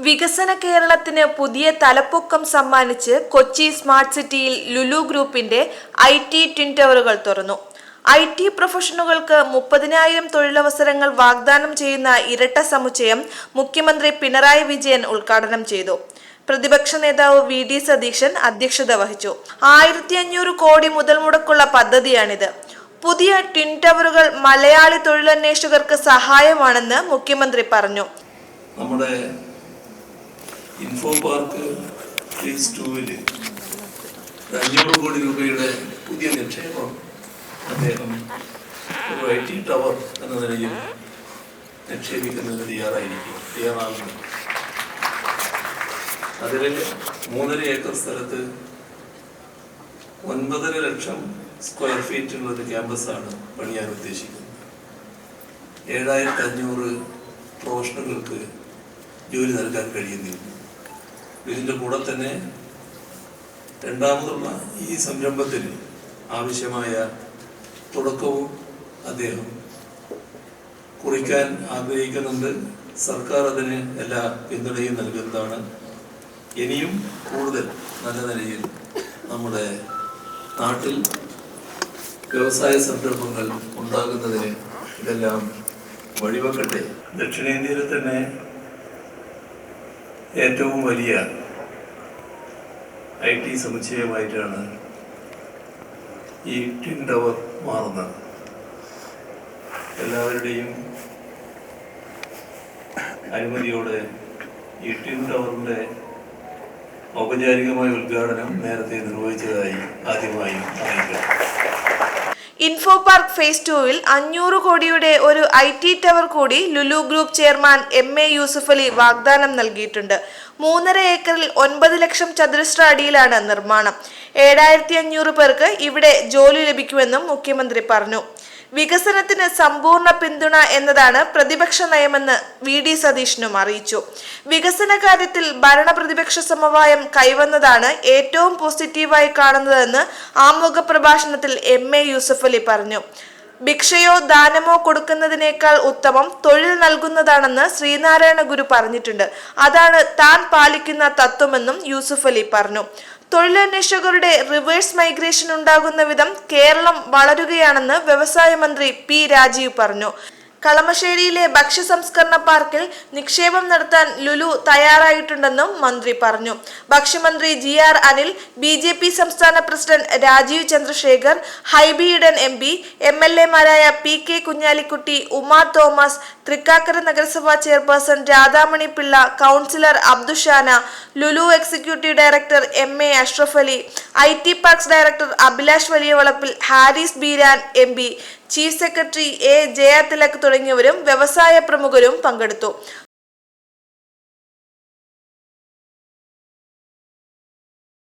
വികസന കേരളത്തിന് പുതിയ തലപ്പൊക്കം സമ്മാനിച്ച് കൊച്ചി സ്മാർട്ട് സിറ്റിയിൽ ലുലു ഗ്രൂപ്പിന്റെ IT ട്വിൻ ടവറുകൾ തുറന്നു. IT പ്രൊഫഷണലുകൾക്ക് 30,000 തൊഴിലവസരങ്ങൾ വാഗ്ദാനം ചെയ്യുന്ന ഇരട്ട സമുച്ചയം മുഖ്യമന്ത്രി പിണറായി വിജയൻ ഉദ്ഘാടനം ചെയ്തു. പ്രതിപക്ഷ നേതാവ് VD സതീശൻ അധ്യക്ഷത വഹിച്ചു. 1500 കോടി മുതൽ മുടക്കുള്ള പദ്ധതിയാണിത്. പുതിയ ട്വിൻ ടവറുകൾ മലയാളി തൊഴിലന്വേഷകർക്ക് സഹായമാണെന്ന് മുഖ്യമന്ത്രി പറഞ്ഞു. നമ്മുടെ ഇൻഫോ പാർക്ക് ഫേസ് 2-ൽ 500 കോടി രൂപയുടെ പുതിയ നിക്ഷേപം അദ്ദേഹം ഒരു IT ടവർ എന്ന നിലയിൽ നിക്ഷേപിക്കുന്നതിന് തയ്യാറാകുന്നു. അതിൽ 3.5 ഏക്കർ സ്ഥലത്ത് 9.5 ലക്ഷം സ്ക്വയർ ഫീറ്റുള്ള ഒരു ക്യാമ്പസാണ് പണിയാൻ ഉദ്ദേശിക്കുന്നത്. 7,500 പ്രൊഫഷണലുകൾക്ക് ജോലി നൽകാൻ കഴിയുന്നില്ല. ഇതിൻ്റെ കൂടെ തന്നെ രണ്ടാമതുള്ള ഈ സംരംഭത്തിന് ആവശ്യമായ തുടക്കവും അദ്ദേഹം കുറിക്കാൻ ആഗ്രഹിക്കുന്നുണ്ട്. സർക്കാർ അതിന് എല്ലാ പിന്തുണയും നൽകുന്നതാണ്. ഇനിയും കൂടുതൽ നല്ല നിലയിൽ നമ്മുടെ നാട്ടിൽ വ്യവസായ സംരംഭങ്ങൾ ഉണ്ടാകുന്നതിന് ഇതെല്ലാം വഴിവെക്കട്ടെ. ദക്ഷിണേന്ത്യയിൽ തന്നെ ഏറ്റവും വലിയ IT സമുച്ചയമായിട്ടാണ് ഈ ട്വിൻ ടവർ മാറുന്നത്. എല്ലാവരുടെയും അനുമതിയോടെ ഈ ട്വിൻ ടവറിൻ്റെ ഔപചാരികമായ ഉദ്ഘാടനം നേരത്തെ നിർവഹിച്ചതായി ആദ്യമായി അറിയിക്കാം. ഇൻഫോ പാർക്ക് ഫേസ് 2-ൽ 500 കോടിയുടെ ഒരു IT ടവർ കൂടി Lulu group chairman MA Yusuf Ali വാഗ്ദാനം നൽകിയിട്ടുണ്ട്. 3.5 ഏക്കറിൽ 9 ലക്ഷം ചതുരശ്ര അടിയിലാണ് നിർമ്മാണം. 7,500 പേർക്ക് ഇവിടെ ജോലി ലഭിക്കുമെന്നും മുഖ്യമന്ത്രി പറഞ്ഞു. വികസനത്തിന് സമ്പൂർണ്ണ പിന്തുണ എന്നതാണ് പ്രതിപക്ഷ നയമെന്ന് VD സതീശനും അറിയിച്ചു. വികസന കാര്യത്തിൽ ഭരണ പ്രതിപക്ഷ സമവായം കൈവന്നതാണ് ഏറ്റവും പോസിറ്റീവായി കാണുന്നതെന്ന് ആമുഖ പ്രഭാഷണത്തിൽ MA യൂസുഫ് അലി പറഞ്ഞു. ഭിക്ഷയോ ദാനമോ കൊടുക്കുന്നതിനേക്കാൾ ഉത്തമം തൊഴിൽ നൽകുന്നതാണെന്ന് ശ്രീനാരായണ ഗുരു പറഞ്ഞിട്ടുണ്ട്. അതാണ് താൻ പാലിക്കുന്ന തത്വമെന്നും യൂസുഫ് അലി പറഞ്ഞു. തൊഴിലന്വേഷകരുടെ റിവേഴ്സ് മൈഗ്രേഷൻ ഉണ്ടാകുന്ന വിധം കേരളം വളരുകയാണെന്ന് വ്യവസായ മന്ത്രി P രാജീവ് പറഞ്ഞു. കളമശ്ശേരിയിലെ ഭക്ഷ്യ സംസ്കരണ പാർക്കിൽ നിക്ഷേപം നടത്താൻ ലുലു തയ്യാറായിട്ടുണ്ടെന്നും മന്ത്രി പറഞ്ഞു. ഭക്ഷ്യമന്ത്രി GR അനിൽ, BJP സംസ്ഥാന പ്രസിഡന്റ് രാജീവ് ചന്ദ്രശേഖർ, ഹൈബി ഈഡൻ MP, MLA-മാരായ PK കുഞ്ഞാലിക്കുട്ടി, ഉമാ തോമസ്, തൃക്കാക്കര നഗരസഭാ chairperson Radhamani Pillai, councillor Abdushana, Lulu executive director MA Ashraf Ali, IT parks director Abhilash Valiyavalappil, Haris Beeran MP, chief secretary A Jayathilak തുടങ്ങിയവരും വ്യവസായ പ്രമുഖരും പങ്കെടുത്തു.